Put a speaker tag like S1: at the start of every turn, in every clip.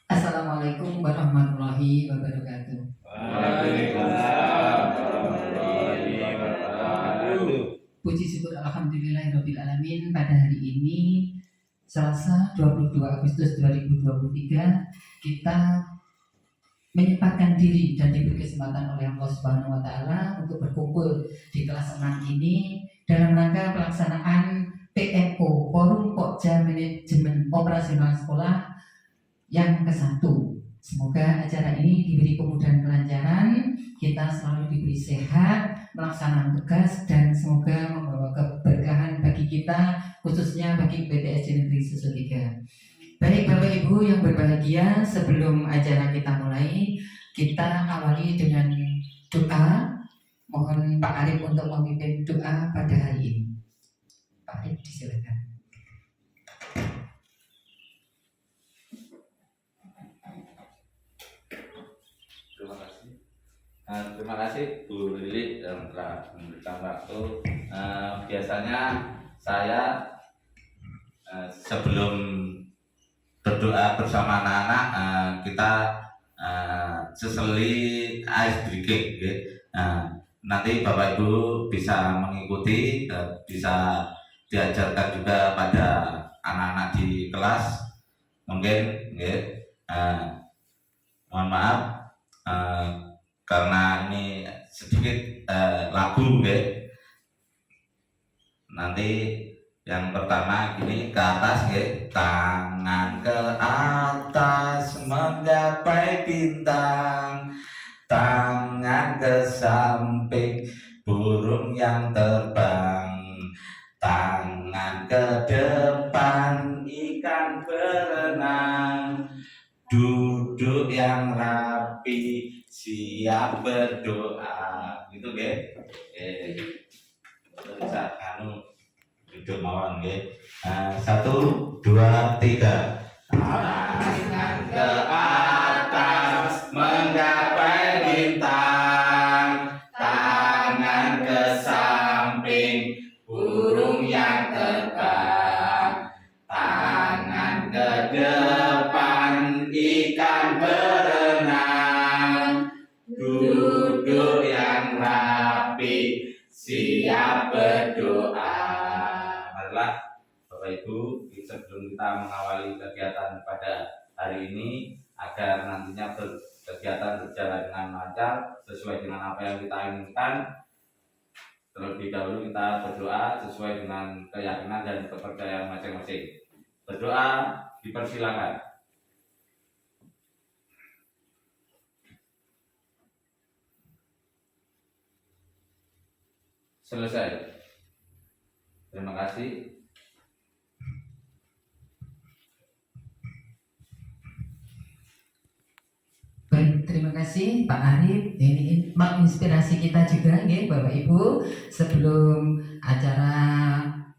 S1: Assalamualaikum warahmatullahi wabarakatuh.
S2: Waalaikumsalam warahmatullahi wabarakatuh.
S1: Puji syukur alhamdulillahirabbil alamin, pada hari ini Selasa 22 Agustus 2023 kita menyempatkan diri dan diberi kesempatan oleh Allah Subhanahu wa taala untuk berkumpul di kelas 6 ini dalam rangka pelaksanaan PMO, Forum Pokja Manajemen Operasional Sekolah yang ke-1. Semoga acara ini diberi kemudahan kelancaran, kita selalu diberi sehat melaksanakan tugas, dan semoga membawa keberkahan bagi kita, khususnya bagi PTSD Negeri Susu 3. Baik Bapak Ibu yang berbahagia, sebelum acara kita mulai, kita awali dengan doa. Mohon Pak Arif untuk memimpin doa pada hari ini. Pak Arif, disilakan.
S2: Terima kasih Bu Lili yang telah memberikan waktu. Biasanya saya sebelum berdoa bersama anak-anak kita seseli ice breaking. Nanti Bapak Ibu bisa mengikuti, bisa diajarkan juga pada anak-anak di kelas. Mungkin mohon maaf karena ini sedikit lagu Nanti yang pertama gini, ke atas tangan ke atas menggapai bintang, tangan ke samping burung yang terbang, tangan ke depan ikan berenang, duduk yang rapi siap berdoa, gitu bisa duduk mawon 1, 2, 3. Tangan ke atas menggapai bintang, tangan ke samping burung yang terbang, tangan ke depan ikan berenang, duduk yang rapi siap berdoa. Marilah Bapak Ibu, sebelum kita mengawali kegiatan pada hari ini, agar nantinya kegiatan berjalan dengan lancar sesuai dengan apa yang kita inginkan, terlebih dahulu kita berdoa sesuai dengan keyakinan dan kepercayaan masing-masing. Berdoa dipersilakan. Selesai. Terima kasih.
S1: Baik, terima kasih Pak Arif. Ini menginspirasi kita juga Bapak Ibu. Sebelum acara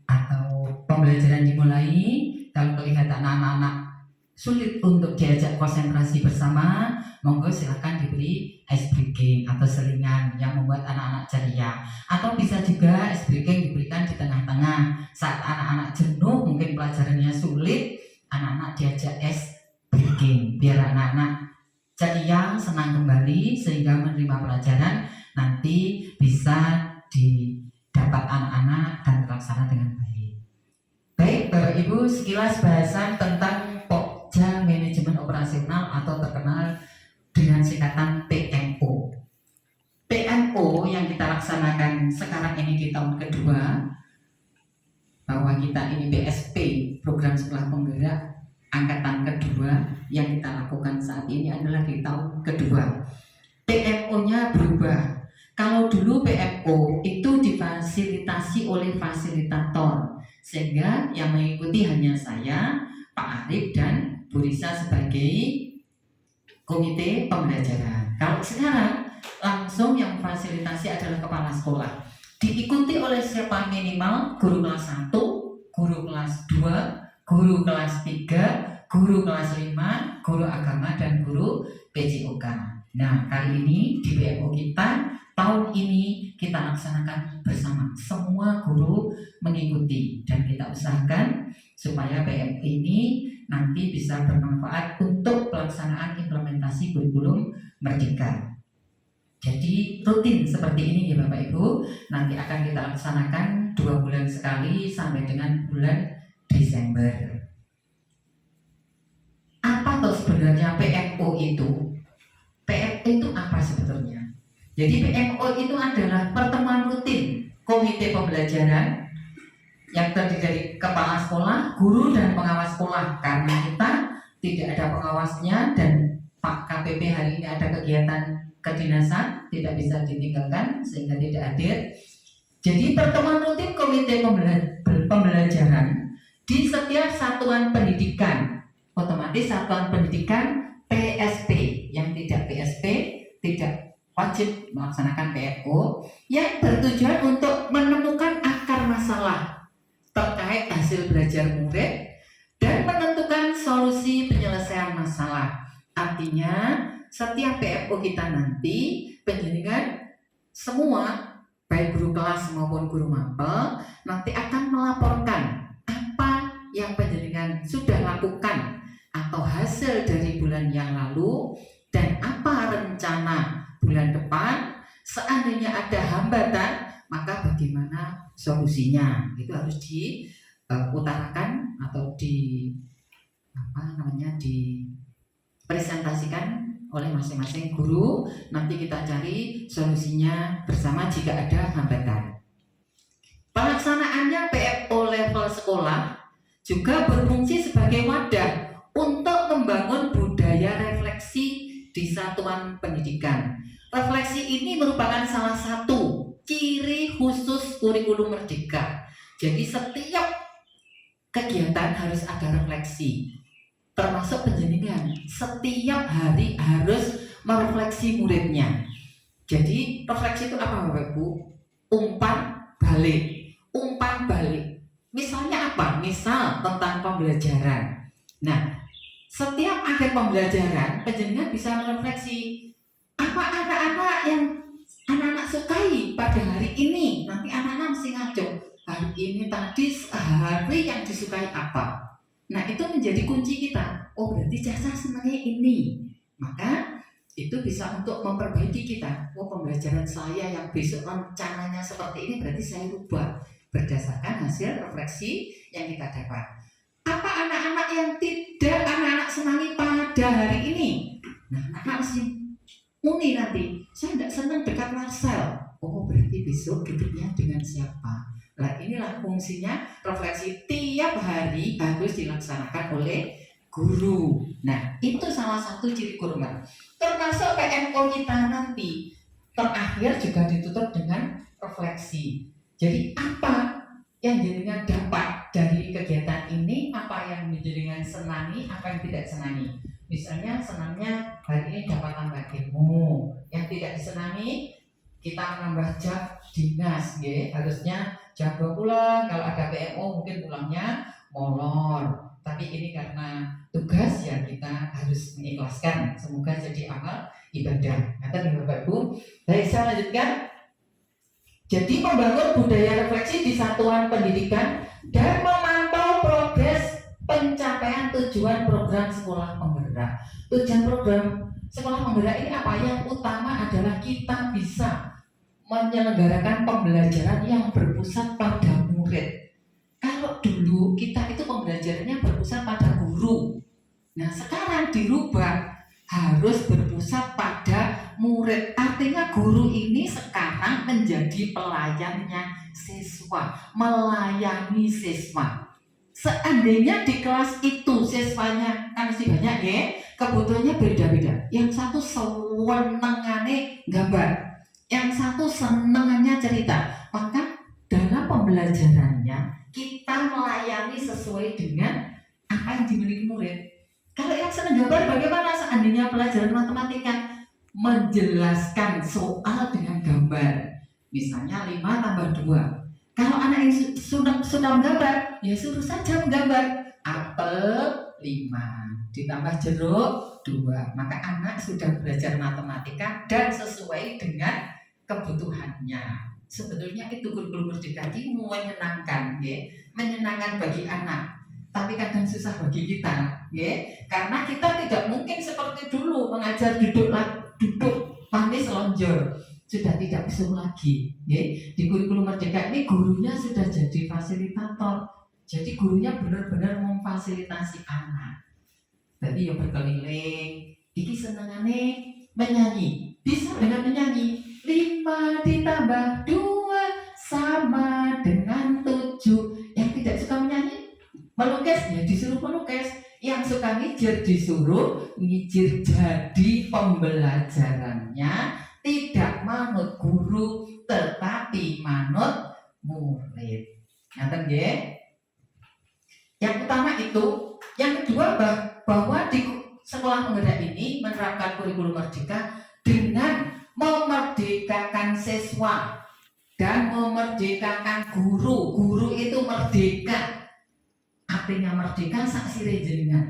S1: atau pembelajaran dimulai, kalau melihat anak-anak sulit untuk diajak konsentrasi bersama, monggo silahkan diberi ice breaking atau selingan yang membuat anak-anak ceria. Atau bisa juga ice breaking diberikan di tengah-tengah. Saat anak-anak jenuh, mungkin pelajarannya sulit, anak-anak diajak ice breaking biar anak-anak ceria, senang kembali, sehingga menerima pelajaran nanti bisa didapat anak-anak dan terlaksana dengan baik. Baik Bapak Ibu, sekilas bahasan tentang Pokja Manajemen Operasional atau terkenal dengan singkatan PMO. PMO yang kita laksanakan sekarang ini di tahun kedua, bahwa kita ini PSP, Program Sekolah Penggerak Angkatan kedua, yang kita lakukan saat ini adalah di tahun kedua. PMO-nya berubah. Kalau dulu PMO itu difasilitasi oleh fasilitator, sehingga yang mengikuti hanya saya, Pak Arif, dan Bu Risa sebagai komite pembelajaran. Kalau sekarang langsung yang fasilitasi adalah kepala sekolah, diikuti oleh siapa? Minimal guru kelas 1, guru kelas 2, guru kelas 3, guru kelas 5, guru agama, dan guru PJOK. Nah, kali ini di PMO kita tahun ini kita laksanakan bersama, semua guru mengikuti, dan kita usahakan supaya PMO ini nanti bisa bermanfaat untuk pelaksanaan implementasi kurikulum merdeka. Jadi rutin seperti ini ya Bapak Ibu, nanti akan kita laksanakan 2 bulan sekali sampai dengan bulan Desember. Apa tuh sebenarnya PMO itu? PMO itu apa sebetulnya? Jadi PMO itu adalah pertemuan rutin komite pembelajaran yang terdiri dari kepala sekolah, guru, dan pengawas sekolah. Karena kita tidak ada pengawasnya dan Pak KPP hari ini ada kegiatan kedinasan, tidak bisa ditinggalkan sehingga tidak hadir. Jadi pertemuan rutin komite pembelajaran di setiap satuan pendidikan, otomatis satuan pendidikan PSP, yang tidak PSP tidak wajib melaksanakan PMO, yang bertujuan untuk menemukan akar masalah terkait hasil belajar murid dan menentukan solusi penyelesaian masalah. Artinya setiap PMO kita nanti penjaringan semua baik guru kelas maupun guru mapel nanti akan melaporkan apa yang penjaringan sudah lakukan atau hasil dari bulan yang lalu dan apa rencana bulan depan. Seandainya ada hambatan, maka bagaimana solusinya, itu harus diutarakan atau dipresentasikan oleh masing-masing guru. Nanti kita cari solusinya bersama jika ada hambatan. Pelaksanaannya PMO level sekolah juga berfungsi sebagai wadah untuk membangun budaya refleksi di satuan pendidikan. Refleksi ini merupakan salah satu ciri khusus kurikulum merdeka. Jadi setiap kegiatan harus ada refleksi, termasuk penjaringan. Setiap hari harus merefleksi muridnya. Jadi refleksi itu apa Bapak Ibu? Umpan balik. Misalnya apa? Misal tentang pembelajaran. Nah, setiap akhir pembelajaran, penjaringan bisa merefleksi apa anak-anak yang anak-anak sukai pada hari ini. Nanti anak-anak mesti ngaco, hari ini tadi hari yang disukai apa. Nah, itu menjadi kunci kita. Oh, berarti Caca senangnya ini. Maka itu bisa untuk memperbaiki kita. Oh, pembelajaran saya yang besok rencananya seperti ini, berarti saya rubah berdasarkan hasil refleksi yang kita dapat. Apa anak-anak yang tidak anak-anak senangi pada hari ini? Nah, anak-anak mesti muni nanti, saya tidak senang dekat Marcel. Oh, berarti besok duduknya dengan siapa? Nah, inilah fungsinya refleksi tiap hari harus dilaksanakan oleh guru. Nah, itu salah satu ciri kurikulum. Termasuk PMO kita nanti terakhir juga ditutup dengan refleksi. Jadi apa yang jaringan dapat dari kegiatan ini, apa yang jaringan senangi, apa yang tidak senangi. Misalnya senangnya hari ini dapat tambah ilmu, yang tidak disenangi kita menambah jam dinas, ya. Harusnya jam 2 pulang, kalau ada PMO mungkin pulangnya molor. Tapi ini karena tugas ya kita harus mengikhlaskan. Semoga jadi amal ibadah. Kata Bapak Ibu. Baik, saya lanjutkan. Jadi membangun budaya refleksi di satuan pendidikan dan memantau progres pencapaian tujuan program sekolah penggerak. Tujuan program sekolah penggerak ini apa? Yang utama adalah kita bisa menyelenggarakan pembelajaran yang berpusat pada murid. Kalau dulu kita itu pembelajarannya berpusat pada guru. Nah, sekarang dirubah harus berpusat pada murid. Artinya guru ini sekarang menjadi pelayannya siswa, melayani siswa. Seandainya di kelas itu siswanya kan masih banyak ya, kebutuhannya beda-beda. Yang satu senengane gambar, yang satu senengannya cerita. Maka dalam pembelajarannya kita melayani sesuai dengan apa yang dimiliki murid. Kalau yang senang gambar bagaimana? Seandainya pelajaran matematika menjelaskan soal dengan gambar, misalnya 5 tambah 2. Kalau anak yang sudah menggambar, ya suruh saja menggambar. Apel 5 ditambah jeruk 2. Maka anak sudah belajar matematika dan sesuai dengan kebutuhannya. Sebetulnya itu kurikulum merdeka ini menyenangkan, ya, menyenangkan bagi anak. Tapi kadang susah bagi kita, ya, karena kita tidak mungkin seperti dulu mengajar mengajar duduk manis lonjor, sudah tidak usul lagi. Di kurikulum Merdeka ini gurunya sudah jadi fasilitator. Jadi gurunya benar-benar memfasilitasi anak. Jadi yang berkeliling, iki senengane menyanyi. Bisa dengan menyanyi 5 ditambah 2 sama dengan 7. Yang tidak suka menyanyi, melukis ya disuruh melukis. Yang suka ngijir disuruh ngijir. Jadi pembelajarannya tidak manut guru tetapi manut murid. Ngaten nggih? Yang utama itu. Yang kedua bahwa di sekolah penggerak ini menerapkan kurikulum Merdeka dengan memerdekakan siswa dan memerdekakan guru. Guru itu merdeka. Artinya merdeka saksire jenengan.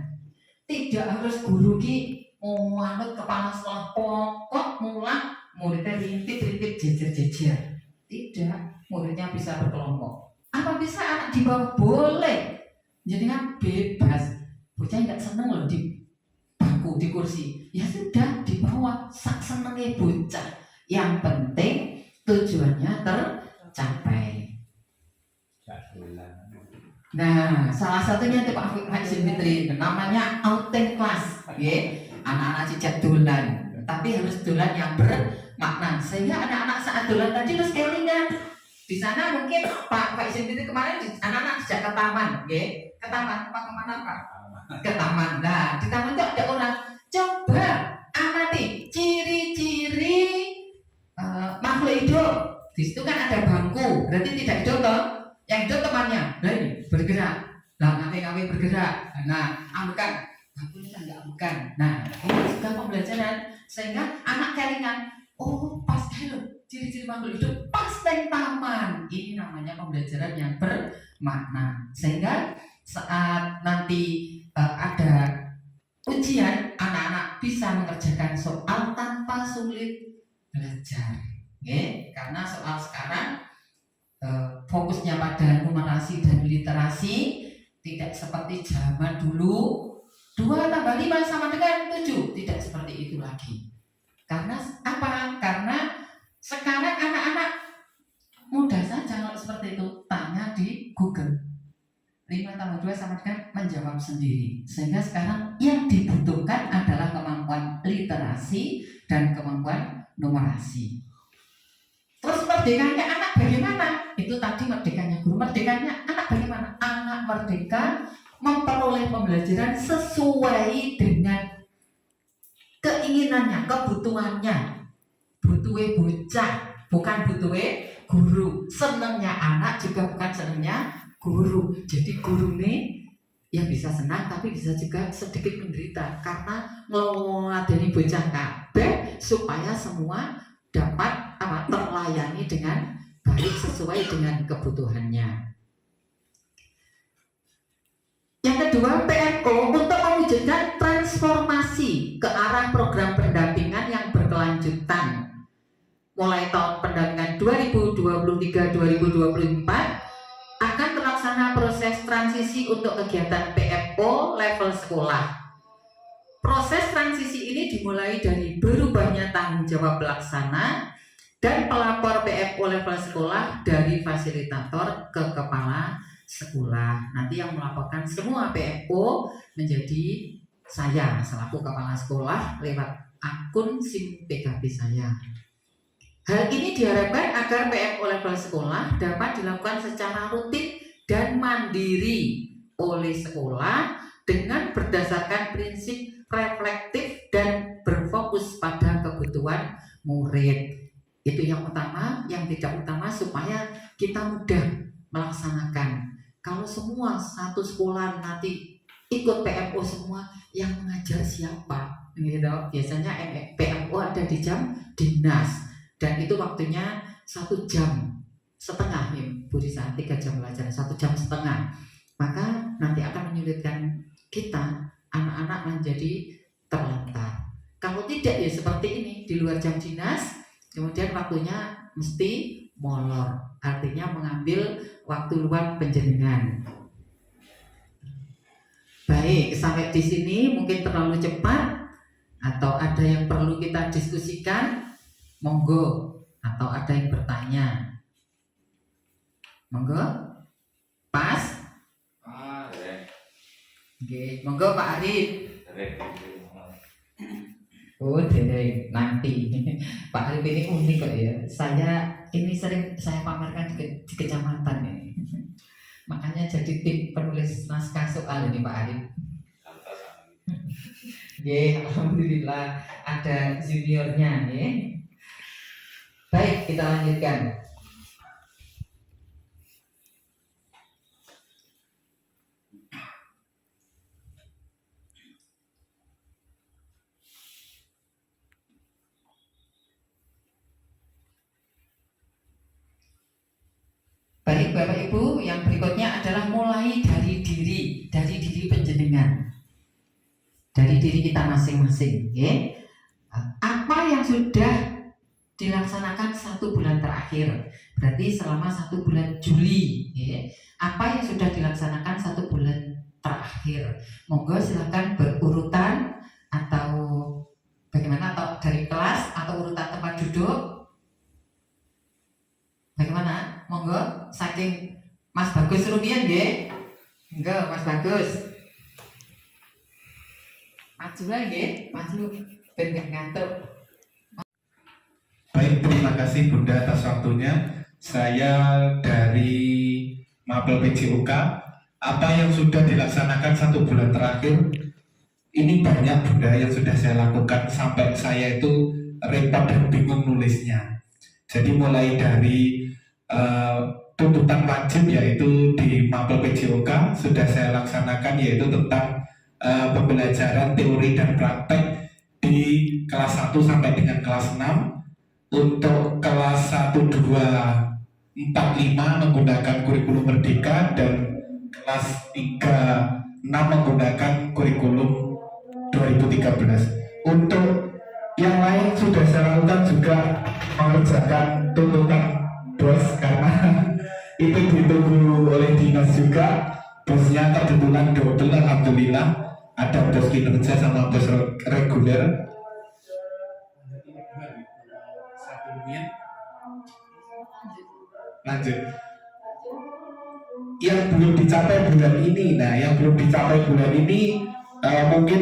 S1: Tidak harus guru ki manut kepala sekolah pokok mulang muridnya rintik jejer-jejer. Tidak, muridnya bisa berkelompok. Apa bisa anak di bawah? Boleh. Jenengan bebas. Bocah nggak seneng loh di bangku di kursi. Ya sudah di bawah sak senenge bocah. Yang penting tujuannya tercapai. Nah, salah satunya itu Pak Fitri, namanya outing class, ya. Anak-anak cicak dolan, tapi harus dolan yang bermakna. Sehingga anak-anak saat dolan tadi terus kelingan. Di sana mungkin Pak Fitri kemarin anak-anak sejak ke taman, ya. Ke taman, kemana Pak? Ke taman. Nah, di taman itu ada orang. Coba amati ciri-ciri makhluk hidup. Di situ kan ada bangku, berarti tidak hidup toh. Yang hidup temannya, nah ini bergerak, lah ngawe-ngawe bergerak, nah ambekan, aku ini kan nggak ambekan, nah ini juga pembelajaran sehingga anak kelingan, oh pas loh ciri-ciri makhluk hidup pas di taman, ini namanya pembelajaran yang bermakna sehingga saat nanti ada ujian anak-anak bisa mengerjakan soal tanpa sulit belajar, karena soal sekarang fokusnya pada numerasi dan literasi, tidak seperti zaman dulu 2 tambah 5 sama dengan 7, tidak seperti itu lagi. Karena apa? Karena sekarang anak-anak mudah saja kalau seperti itu, tanya di Google 5 tambah 2 sama dengan menjawab sendiri. Sehingga sekarang yang dibutuhkan adalah kemampuan literasi dan kemampuan numerasi. Terus merdekanya anak bagaimana? Itu tadi merdekanya guru, merdekanya anak bagaimana? Anak merdeka memperoleh pembelajaran sesuai dengan keinginannya, kebutuhannya. Butuhe bocah, bukan butuhe guru. Senangnya anak juga bukan senangnya guru. Jadi guru ini yang bisa senang tapi bisa juga sedikit menderita karena ngeladeni bocah kabeh supaya semua dapat terlayani dengan baik sesuai dengan kebutuhannya. Yang kedua, PMO untuk mewujudkan transformasi ke arah program pendampingan yang berkelanjutan mulai tahun pendampingan 2023-2024 akan terlaksana proses transisi untuk kegiatan PMO level sekolah. Proses transisi ini dimulai dari berubahnya tanggung jawab pelaksana dan pelapor PMO level sekolah dari fasilitator ke kepala sekolah. Nanti yang melaporkan semua PMO menjadi saya selaku kepala sekolah lewat akun SIM PKB saya. Hal ini diharapkan agar PMO level sekolah dapat dilakukan secara rutin dan mandiri oleh sekolah dengan berdasarkan prinsip reflektif dan berfokus pada kebutuhan murid. Itu yang utama, yang tidak utama supaya kita mudah melaksanakan. Kalau semua satu sekolah nanti ikut PMO semua, yang mengajar siapa? Gitu. Biasanya PMO ada di jam dinas dan itu waktunya 1 jam setengah nih, Bu Risa, 3 jam belajar, 1 jam setengah. Maka nanti akan menyulitkan kita anak-anak menjadi terlantar. Kalau tidak ya seperti ini, di luar jam dinas, kemudian waktunya mesti molor, artinya mengambil waktu luang penjenengan. Baik, sampai di sini mungkin terlalu cepat atau ada yang perlu kita diskusikan, monggo. Atau ada yang bertanya, monggo. Pas? Oke, monggo Pak Arif. Oh, dereng nanti. Pak Arif ini unik kok ya. Ini sering saya pamerkan di kecamatan ya. Makanya jadi tim penulis naskah soal ini Pak Arif. Oke, alhamdulillah ada juniornya ya. Baik, kita lanjutkan. Baik Bapak Ibu, yang berikutnya adalah mulai dari diri penjenengan, dari diri kita masing-masing. Okay? Apa yang sudah dilaksanakan 1 bulan terakhir, berarti selama 1 bulan Juli. Okay? Apa yang sudah dilaksanakan 1 bulan terakhir? Monggo silahkan berurutan atau bagaimana, atau dari kelas atau urutan tempat duduk. Bagaimana? Monggo, saking Mas Bagus rumiyin nggih. Enggak, Mas Bagus. Maju lah nggih, maju ben gak ngantuk.
S3: Baik, terima kasih Bunda atas waktunya. Saya dari Mapel PJOK. Apa yang sudah dilaksanakan 1 bulan terakhir? Ini banyak Bunda yang sudah saya lakukan sampai saya itu repot dan bingung nulisnya. Jadi mulai dari tuntutan wajib yaitu di Mapel PJOK sudah saya laksanakan, yaitu tentang pembelajaran teori dan praktek di kelas 1 sampai dengan kelas 6. Untuk kelas 1, 2, 4, 5 menggunakan kurikulum Merdeka, dan kelas 3, 6 menggunakan kurikulum 2013. Untuk yang lain sudah saya lakukan juga mengerjakan tuntutan bos, karena itu ditunggu oleh dinas juga. Bosnya kebetulan double, alhamdulillah. Ada bos kinerja sama bos reguler. Lanjut. Yang belum dicapai bulan ini, mungkin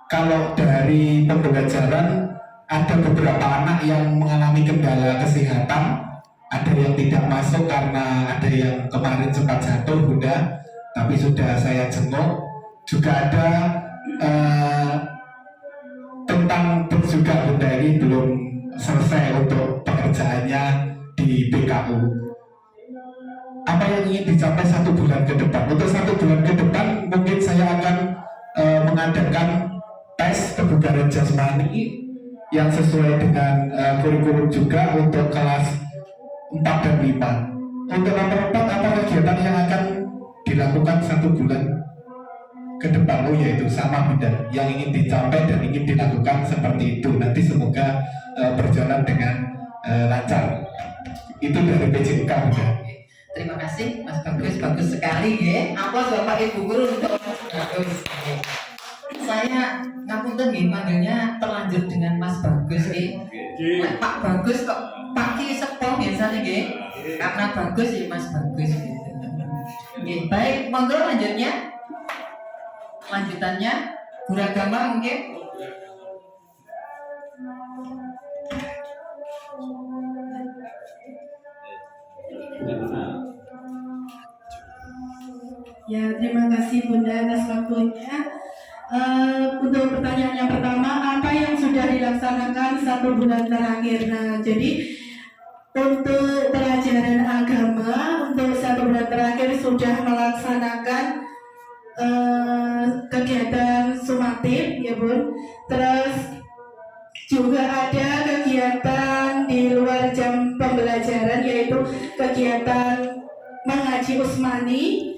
S3: kalau dari pembelajaran ada beberapa anak yang mengalami kendala kesehatan. Ada yang tidak masuk karena ada yang kemarin sempat jatuh Bunda, tapi sudah saya jenguk. Juga ada tentang juga Bunda, ini belum selesai untuk pekerjaannya di BKU. Apa yang ingin dicapai 1 bulan ke depan? Untuk 1 bulan ke depan mungkin saya akan mengadakan tes kebugaran jasmani yang sesuai dengan kurikulum juga untuk kelas 4 dan 5. Untuk nomor 4, apa kegiatan yang akan dilakukan 1 bulan ke depan? Yaitu sama Bunda, yang ingin dicapai dan ingin dilakukan seperti itu. Nanti semoga berjalan dengan lancar. Itu dari PJOK Bunda.
S1: Terima kasih Mas Bagus, bagus sekali ya. Aplaus Bapak Ibu guru untuk Mas Bagus. Saya ngapunten nggih manggilnya terlanjur dengan Mas Bagus nggih. Pak Bagus kok Pak Ki sepuh biasanya nggih. Karena bagus ya Mas Bagus. Nggih, baik, monggo lanjutnya. Lanjutannya guru agama mungkin.
S4: Ya, terima kasih Bunda atas waktunya. Untuk pertanyaan yang pertama, apa yang sudah dilaksanakan 1 bulan terakhir? Nah, jadi untuk pelajaran agama untuk 1 bulan terakhir sudah melaksanakan kegiatan sumatif, ya Bun. Terus juga ada kegiatan di luar jam pembelajaran, yaitu kegiatan mengaji usmani.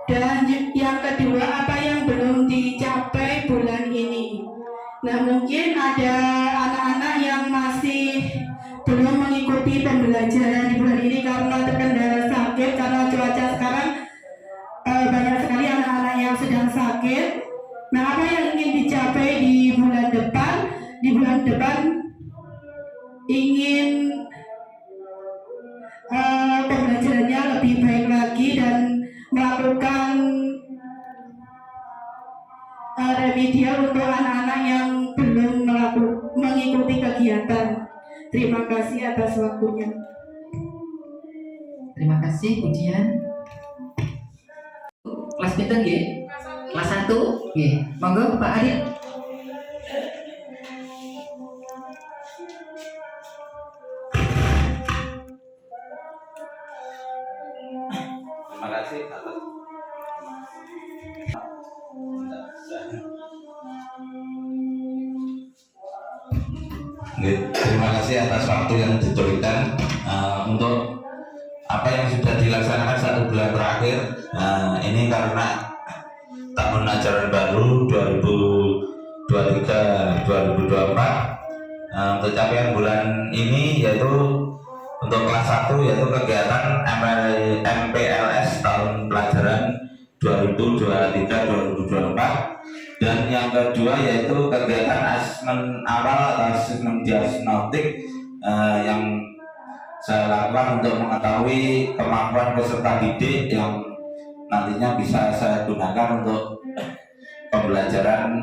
S4: Dan yang kedua, apa yang belum dicapai bulan ini? Nah, mungkin ada anak-anak yang masih belum mengikuti pembelajaran di bulan ini karena terkendala sakit, karena cuaca sekarang banyak sekali anak-anak yang sedang sakit. Nah, apa yang ingin dicapai tercapai di bulan depan. Di bulan depan ingin pembelajarannya lebih baik lagi dan melakukan remedial untuk anak-anak yang belum mengikuti kegiatan. Terima kasih atas waktunya.
S1: Terima kasih Bu Dian. Kelas pinten nggih? Kelas 1 nggih. Monggo Pak Arif.
S2: Terima kasih atas terima kasih atas waktu yang diberikan untuk apa yang sudah dilaksanakan 1 bulan terakhir. Ini karena tahun ajaran baru 2023-2024. Untuk capaian bulan ini yaitu untuk kelas 1 yaitu kegiatan MPLS tahun pelajaran 2023-2024, dan yang kedua yaitu kegiatan asesmen awal atau asesmen diagnostik yang saya lakukan untuk mengetahui kemampuan peserta didik yang nantinya bisa saya gunakan untuk pembelajaran,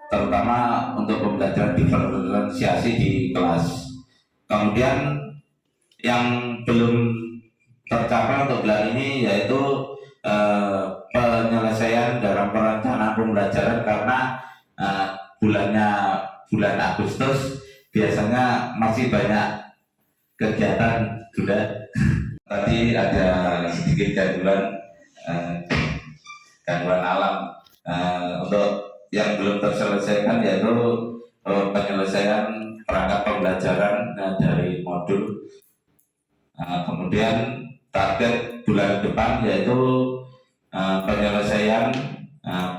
S2: terutama untuk pembelajaran diferensiasi di kelas. Kemudian yang belum tercapai untuk bulan ini yaitu penyelesaian dalam perencanaan pembelajaran, karena bulan Agustus biasanya masih banyak kegiatan sudah. Tadi ada sedikit gangguan alam. Untuk yang belum terselesaikan yaitu penyelesaian perangkat pembelajaran dari modul. Kemudian target bulan depan yaitu penyelesaian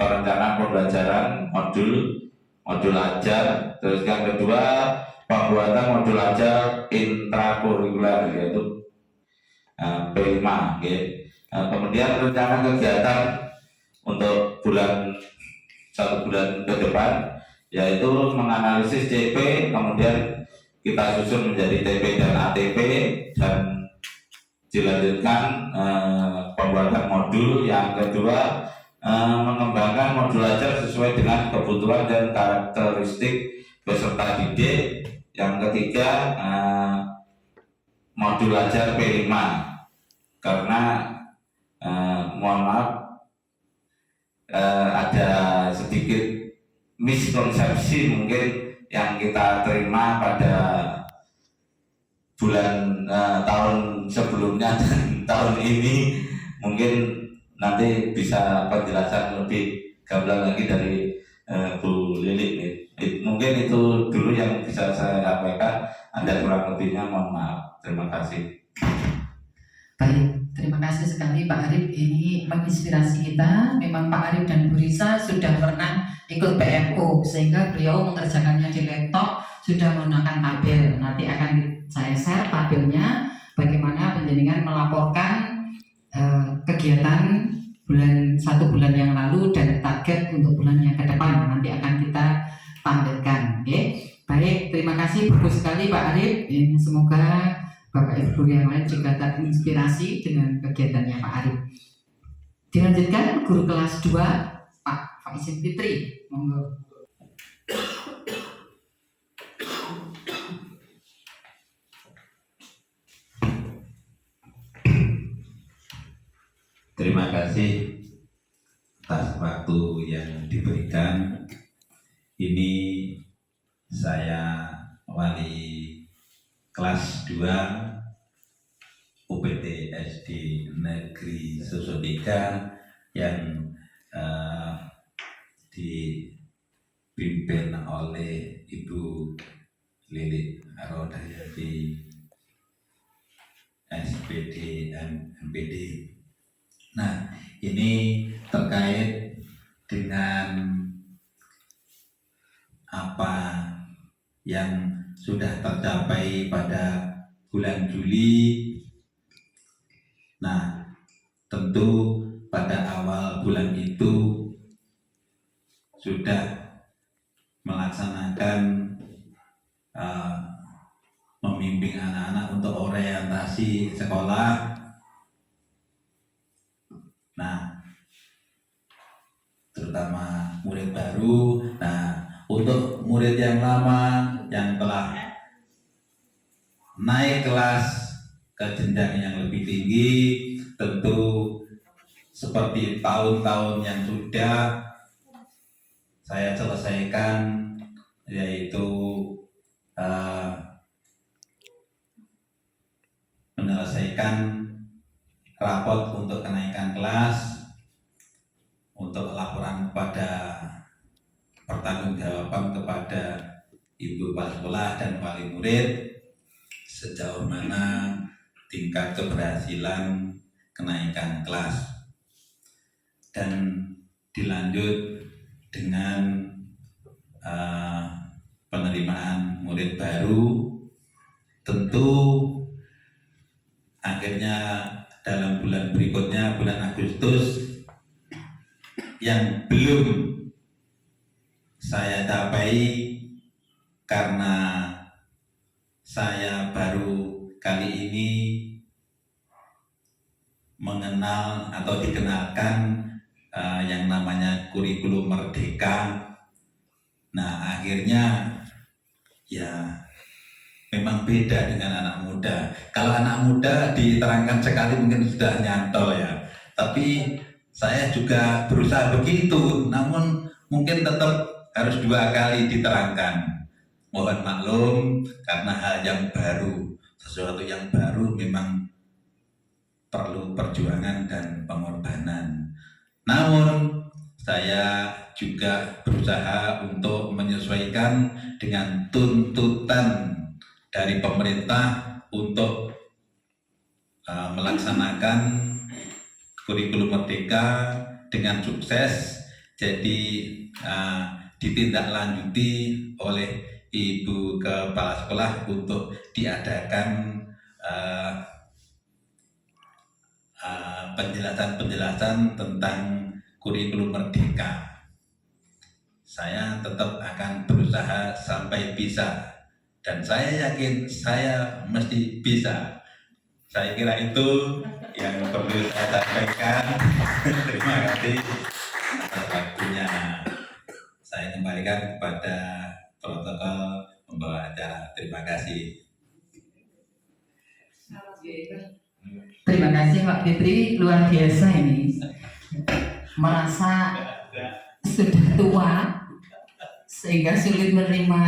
S2: perencanaan pembelajaran modul ajar. Terus yang kedua pembuatan modul ajar intrakurikuler yaitu P5 gitu. Kemudian rencana kegiatan untuk 1 bulan ke depan yaitu menganalisis CP, kemudian kita susun menjadi TP dan ATP, dan dilanjutkan pembuatan modul. Yang kedua mengembangkan modul ajar sesuai dengan kebutuhan dan karakteristik peserta didik. Yang ketiga modul ajar P5, karena mohon maaf ada sedikit miskonsepsi mungkin yang kita terima pada bulan tahun sebelumnya dan tahun ini. Mungkin nanti bisa penjelasan lebih gamblang lagi dari Bu Lili. Mungkin itu dulu yang bisa saya sampaikan. Ada kurang lebihnya mohon maaf. Terima kasih.
S1: Baik, terima kasih sekali Pak Arif. Ini menginspirasi kita. Memang Pak Arif dan Bu Risa sudah pernah ikut PMO, sehingga beliau mengerjakannya di laptop, sudah menggunakan tabel. Nanti akan saya share tabelnya bagaimana penjaringan melaporkan kegiatan 1 bulan yang lalu dan target untuk bulan yang ke depan. Nanti akan kita tampilkan. Okay? Baik, terima kasih bagus sekali Pak Arif. Ini semoga Bapak Ibu yang lain juga terinspirasi dengan kegiatannya Pak Arif. Dilanjutkan guru kelas 2 Pak Faizin Fitri. Monggo.
S5: Terima kasih atas waktu yang diberikan. Ini saya wali kelas 2 UPT SD Negeri Susudika yang dipimpin oleh Ibu Lili Arodayati SPD MPD. Nah, ini terkait dengan apa yang sudah tercapai pada bulan Juli. Nah, tentu pada awal bulan itu sudah melaksanakan membimbing anak-anak untuk orientasi sekolah. Nah, terutama murid baru. Nah, untuk murid yang lama yang telah naik kelas ke jenjang yang lebih tinggi, tentu seperti tahun-tahun yang sudah saya selesaikan, yaitu menyelesaikan rapot untuk kenaikan kelas, untuk laporan kepada pertanggungjawaban kepada ibu kepala sekolah dan wali murid sejauh mana tingkat keberhasilan kenaikan kelas, dan dilanjut dengan penerimaan murid baru. Tentu akhirnya dalam bulan berikutnya, bulan Agustus, yang belum saya capai karena saya baru kali ini mengenal atau dikenalkan yang namanya kurikulum merdeka. Nah, akhirnya ya memang beda dengan anak muda. Kalau anak muda diterangkan sekali mungkin sudah nyantol ya, tapi saya juga berusaha begitu, namun mungkin tetap harus 2 kali diterangkan. Mohon maklum karena hal yang baru, sesuatu yang baru memang perlu perjuangan dan pengorbanan. Namun saya juga berusaha untuk menyesuaikan dengan tuntutan dari pemerintah untuk melaksanakan kurikulum merdeka dengan sukses. Jadi ditindaklanjuti oleh ibu kepala sekolah untuk diadakan penjelasan tentang kurikulum merdeka. Saya tetap akan berusaha sampai bisa, dan saya yakin saya mesti bisa. Saya kira itu yang perlu saya sampaikan. Terima kasih atas waktunya. Saya kembalikan kepada protokol pembawa acara. Terima kasih.
S1: Terima kasih Pak Fitri, luar biasa ini. Merasa sudah tua sehingga sulit menerima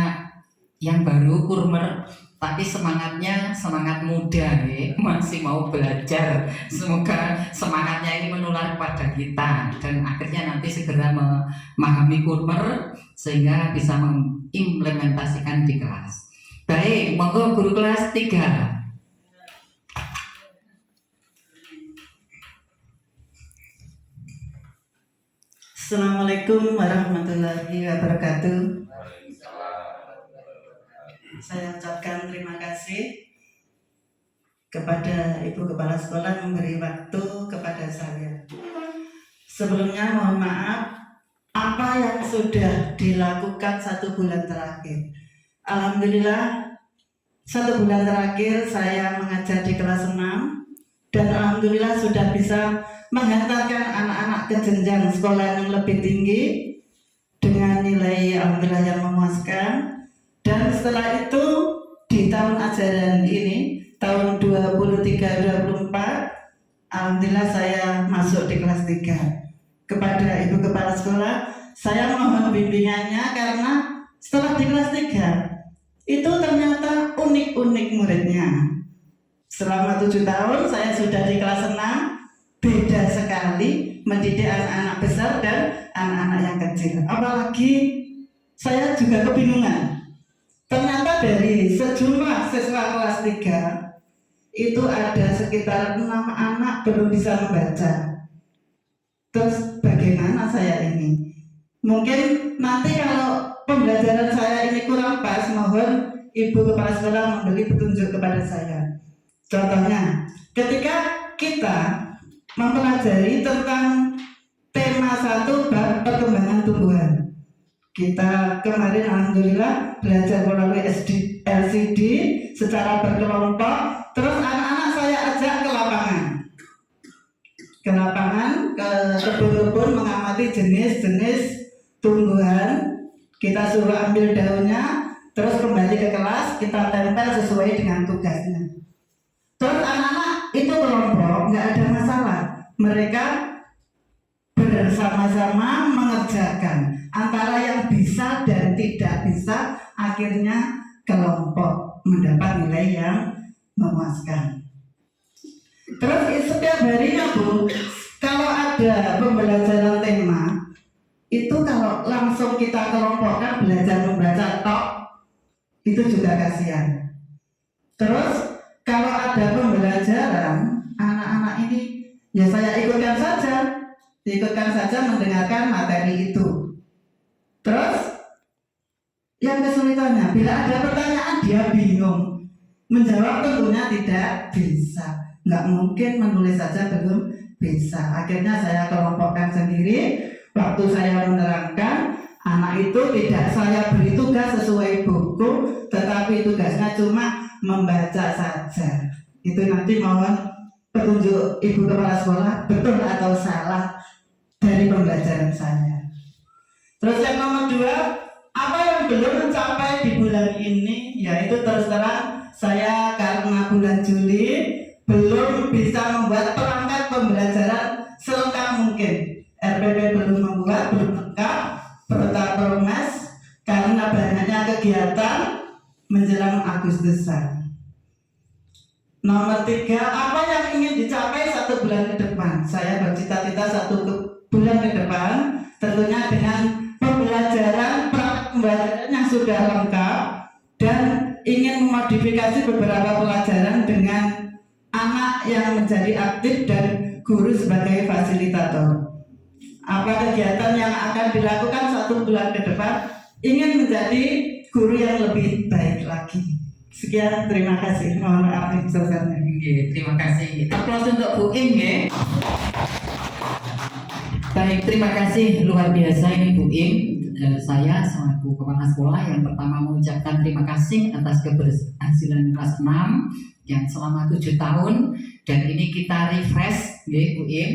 S1: yang baru, kurmer, tapi semangatnya semangat muda ya, masih mau belajar. Semoga semangatnya ini menular pada kita dan akhirnya nanti segera memahami kurmer sehingga bisa mengimplementasikan di kelas. Baik, monggo guru kelas 3.
S6: Assalamualaikum warahmatullahi wabarakatuh. Saya ucapkan terima kasih kepada Ibu Kepala Sekolah memberi waktu kepada saya. Sebelumnya mohon maaf apa yang sudah dilakukan 1 bulan terakhir. Alhamdulillah 1 bulan terakhir saya mengajar di kelas 6 dan alhamdulillah sudah bisa menghantarkan anak-anak ke jenjang sekolah yang lebih tinggi dengan nilai alhamdulillah yang memuaskan. Dan setelah itu di tahun ajaran ini, tahun 23-24, alhamdulillah saya masuk di kelas 3. Kepada Ibu Kepala Sekolah, saya mohon bimbingannya karena setelah di kelas 3, itu ternyata unik-unik muridnya. Selama 7 tahun saya sudah di kelas 6, beda sekali mendidik anak-anak besar dan anak-anak yang kecil. Apalagi saya juga kebingungan. Ternyata dari sejumlah siswa kelas 3 itu ada sekitar 6 anak belum bisa membaca. Terus bagaimana saya ini? Mungkin nanti kalau pembelajaran saya ini kurang pas, mohon Ibu Kepala Sekolah memberi petunjuk kepada saya. Contohnya, ketika kita mempelajari tentang tema 1 bab perkembangan tumbuhan, Kita kemarin alhamdulillah belajar melalui LCD secara berkelompok. Terus anak-anak saya ajak ke lapangan, ke kebun-kebun mengamati jenis-jenis tumbuhan. Kita suruh ambil daunnya, terus kembali ke kelas kita tempel sesuai dengan tugasnya. Terus anak-anak itu kelompok, nggak ada masalah. Mereka bersama-sama mengerjakan antara yang bisa dan tidak bisa, akhirnya kelompok mendapat nilai yang memuaskan. Terus setiap harinya Bu, kalau ada pembelajaran tema itu kalau langsung kita kelompokkan belajar membaca tok, itu juga kasihan. Terus kalau ada pembelajaran, anak-anak ini ya saya ikutkan saja mendengarkan materi itu. Terus yang kesulitannya, bila ada pertanyaan dia bingung, menjawab tentunya tidak bisa. Nggak mungkin menulis saja belum bisa. Akhirnya saya kelompokkan sendiri. Waktu saya menerangkan, anak itu tidak saya beri tugas sesuai buku, tetapi tugasnya cuma membaca saja. Itu nanti mohon petunjuk Ibu Kepala Sekolah betul atau salah dari pembelajaran saya. Terus yang nomor 2, apa yang belum mencapai di bulan ini, yaitu terus terang saya karena bulan Juli belum bisa membuat perangkat pembelajaran selengkap mungkin. RPP belum membuat, belum lengkap, Promes karena banyaknya kegiatan menjelang Agustusan. Nomor 3, apa yang ingin dicapai 1 bulan ke depan? Saya bercita-cita 1 bulan ke depan, tentunya dengan pembelajaran pembelajaran yang sudah lengkap dan ingin memodifikasi beberapa pelajaran dengan anak yang menjadi aktif dan guru sebagai fasilitator. Apa kegiatan yang akan dilakukan 1 bulan ke depan? Ingin menjadi guru yang lebih baik lagi. Sekian, terima kasih. Mohon maaf sebesarnya.
S1: Terima kasih. Aplaus untuk Bu Im ya. Baik, terima kasih luar biasa ini Bu Im. Saya selaku kepala sekolah yang pertama mengucapkan terima kasih atas keberhasilan kelas 6 yang selama 7 tahun, dan ini kita refresh ya Bu Im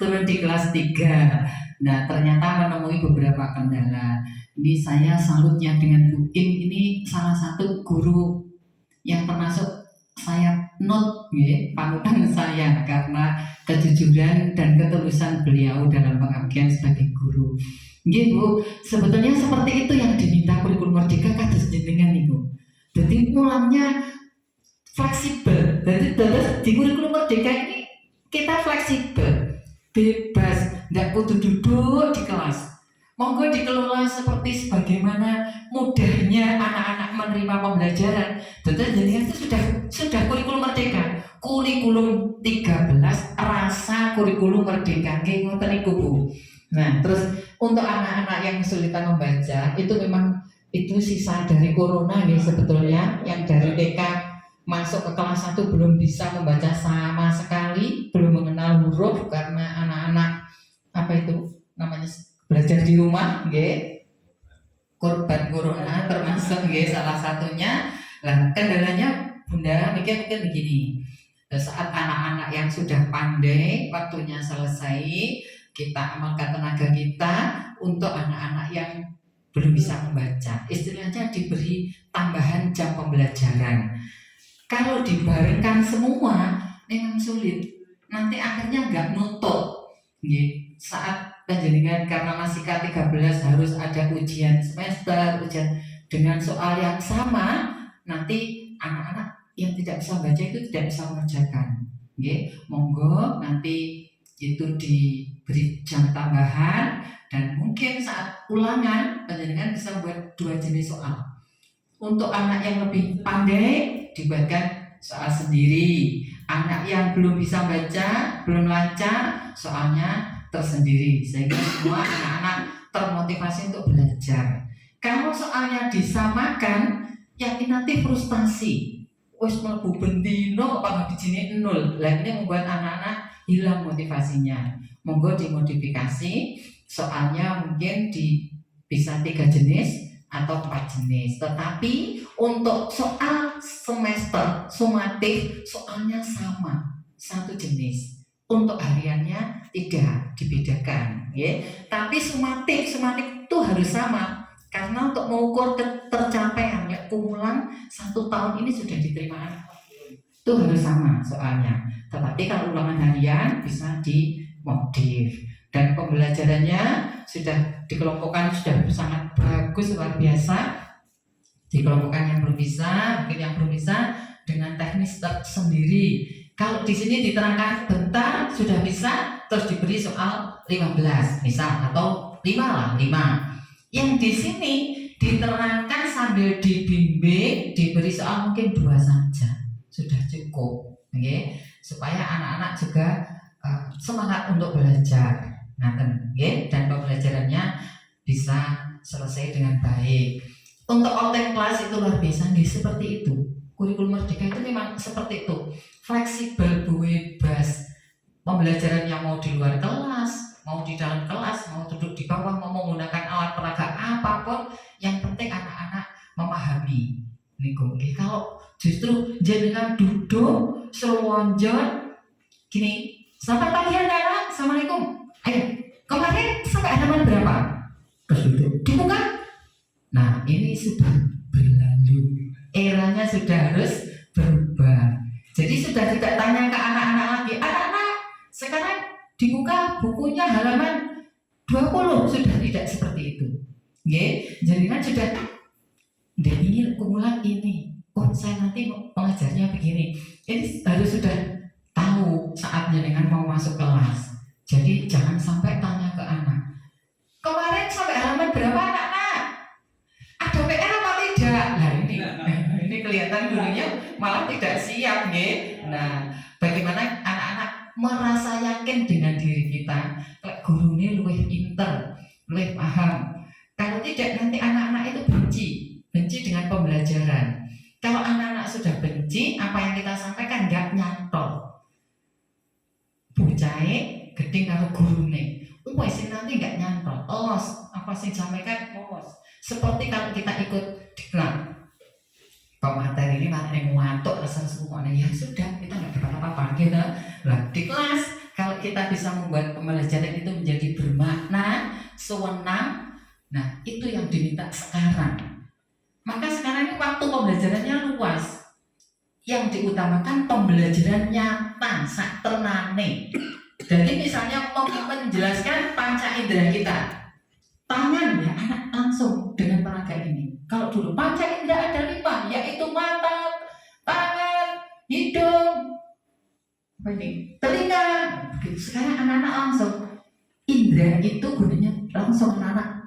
S1: turun di kelas 3. Nah ternyata menemui beberapa kendala. Ini saya salutnya dengan Bu Im, ini salah satu guru yang termasuk saya not ya, panutan saya karena kejujuran dan ketulusan beliau dalam pengabdian sebagai guru. Nggih Bu, sebetulnya seperti itu yang diminta kurikulum Merdeka kados jenengan niku. Jadi mulanya fleksibel. Jadi di kurikulum Merdeka ini kita fleksibel, bebas, nggak kudu duduk di kelas. Monggo dikelola seperti sebagaimana mudahnya anak-anak menerima pembelajaran. Tentu jenengan itu sudah kurikulum Merdeka. Kurikulum 13 rasa kurikulum Merdeka nggih ngoten niku Bu. Nah, terus untuk anak-anak yang kesulitan membaca itu memang itu sisa dari corona nih sebetulnya, yang dari TK masuk ke kelas 1 belum bisa membaca sama sekali, belum mengenal huruf karena anak-anak apa itu namanya belajar di rumah, nggih. Korban corona termasuk nggih salah satunya. Lah kendalanya Bunda mungkin begini. Saat anak-anak yang sudah pandai waktunya selesai, kita amalkan tenaga kita untuk anak-anak yang belum bisa membaca. Istilahnya diberi tambahan jam pembelajaran. Kalau dibarengkan semua memang sulit. Nanti akhirnya nggak nutup. Saat penjaringan karena masih K13 harus ada ujian semester, ujian dengan soal yang sama, nanti anak-anak yang tidak bisa baca itu tidak bisa mengerjakan. Monggo nanti itu diberi jam tambahan, dan mungkin saat ulangan penjaringan bisa membuat 2 jenis soal. Untuk anak yang lebih pandai dibuatkan soal sendiri. Anak yang belum bisa baca, belum lancar, soalnya tersendiri. Sehingga semua anak-anak termotivasi untuk belajar. Kalau soalnya disamakan, yakin nanti frustasi. Wes mlebu bendino apa dijine 0. Lah ini membuat anak-anak hilang motivasinya. Monggo dimodifikasi, soalnya mungkin bisa 3 jenis atau 4 jenis. Tetapi untuk soal semester sumatif soalnya sama, 1 jenis. Untuk hariannya tidak dibedakan, ya. Tapi sumatif itu harus sama karena untuk mengukur tercapaian kumulan 1 tahun ini sudah diterima anak itu harus sama soalnya. Tetapi kalau ulangan harian bisa dimodif dan pembelajarannya sudah dikelompokkan sudah sangat bagus, luar biasa. Dikelompokkan yang belum bisa, mungkin yang belum bisa dengan teknis tersendiri. Kalau di sini diterangkan bentar sudah bisa, terus diberi soal 15 misal atau 5 lah, 5. Yang di sini diterangkan sambil dibimbing, diberi soal mungkin 2 saja sudah cukup, okay? Supaya anak-anak juga semangat untuk belajar. Dan pembelajarannya bisa selesai dengan baik. Untuk online kelas itu luar biasa nih, seperti itu. Kurikulum Merdeka itu memang seperti itu, fleksibel, bebas. Pembelajaran yang mau di luar kelas, mau di dalam kelas, mau duduk di bawah, mau menggunakan alat peraga apapun, yang penting anak-anak memahami. Kalau justru jenengan duduk selonjor gini, selamat pagi anak-anak, assalamualaikum. Ayo, kemarin sampai halaman berapa? Terus duduk, dibuka. Nah, ini sudah berlalu. Eranya sudah harus berubah. Jadi sudah tidak tanya ke anak-anak lagi, anak-anak, sekarang dibuka bukunya halaman 20. Sudah tidak seperti itu. Jadi kan sudah ingin kumulan ini. Oh, saya nanti pengajarnya begini. Ini harus sudah tahu saatnya dengan mau masuk kelas. Jadi jangan sampai tanya ke anak, kemarin sampai halaman berapa anak-anak? Ada PR apa tidak? Nah ini kelihatan gurunya malah tidak siap, Nah, bagaimana anak-anak merasa yakin dengan diri kita? Gurunya luwih pinter, luwih paham. Kalau tidak nanti anak-anak itu benci dengan pembelajaran. Kalau anak-anak sudah benci, apa yang kita sampaikan nggak nyantol. Bucai gedeng karo gurune. Wes nanti nggak nyantol. Apa sih sampaikan los. Seperti kalau kita ikut diklat. Pemateri ini malah yang ngantuk rasa semuanya. Ya sudah, kita nggak dapat apa-apa gitu. Lah di kelas kalau kita bisa membuat pembelajaran itu menjadi bermakna, sewenang, nah itu yang diminta sekarang. Maka sekarang ini waktu pembelajarannya luas. Yang diutamakan pembelajaran nyata, saktenane. Jadi misalnya mau menjelaskan panca indera kita, tangan ya anak langsung dengan peraga ini. Kalau dulu panca indera ada 5, yaitu mata, tangan, hidung, telinga. Sekarang anak-anak langsung indera itu gunanya langsung anak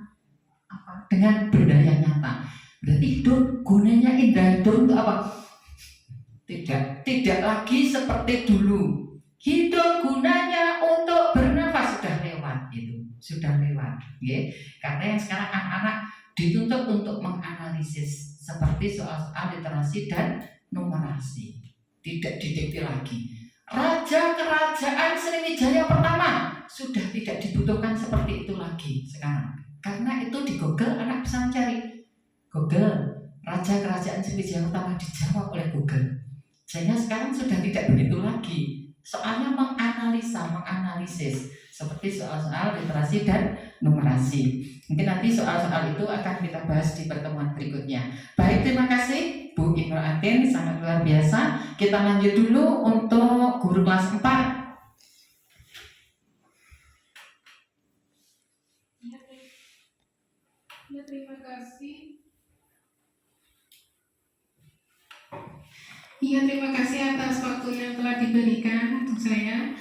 S1: dengan berdaya nyata. Berarti hidung gunanya indera hidung untuk apa? Tidak lagi seperti dulu. Hidung gunanya untuk bernafas sudah lewat, Karena yang sekarang anak-anak dituntut untuk menganalisis seperti soal-soal literasi dan numerasi, tidak didikte lagi. Raja Kerajaan Sriwijaya pertama sudah tidak dibutuhkan seperti itu lagi sekarang, karena itu di Google anak bisa mencari. Google Raja Kerajaan Sriwijaya pertama dijawab oleh Google. Sehingga sekarang sudah tidak begitu lagi. Soalnya menganalisis seperti soal-soal literasi dan numerasi. Mungkin nanti soal-soal itu akan kita bahas di pertemuan berikutnya. Baik, terima kasih Bu Imro'atin, sangat luar biasa. Kita lanjut dulu untuk guru kelas 4.
S7: Ya, terima kasih. Iya, terima kasih atas waktu yang telah diberikan untuk saya.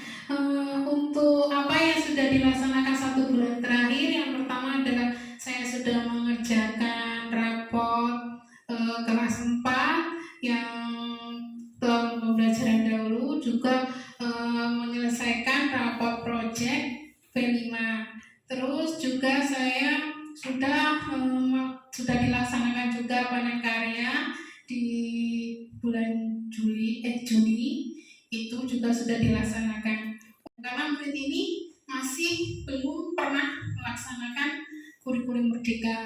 S7: Untuk apa yang sudah dilaksanakan 1 bulan terakhir, yang pertama adalah saya sudah mengerjakan rapot kelas 4 yang tahun pembelajaran dahulu, juga menyelesaikan rapot project P5. Terus juga saya sudah dilaksanakan juga panen karya di bulan Juni itu juga sudah dilaksanakan. Karena murid ini masih belum pernah melaksanakan kurikulum Merdeka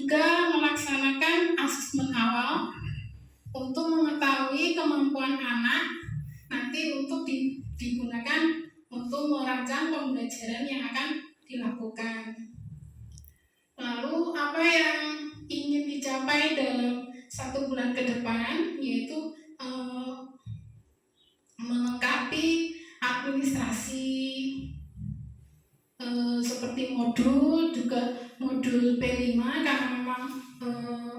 S7: juga melaksanakan asesmen awal untuk mengetahui kemampuan anak nanti untuk digunakan untuk merancang pembelajaran yang akan dilakukan. Lalu apa yang ingin dicapai dalam 1 bulan ke depan yaitu melengkapi administrasi seperti modul, juga modul P5 karena memang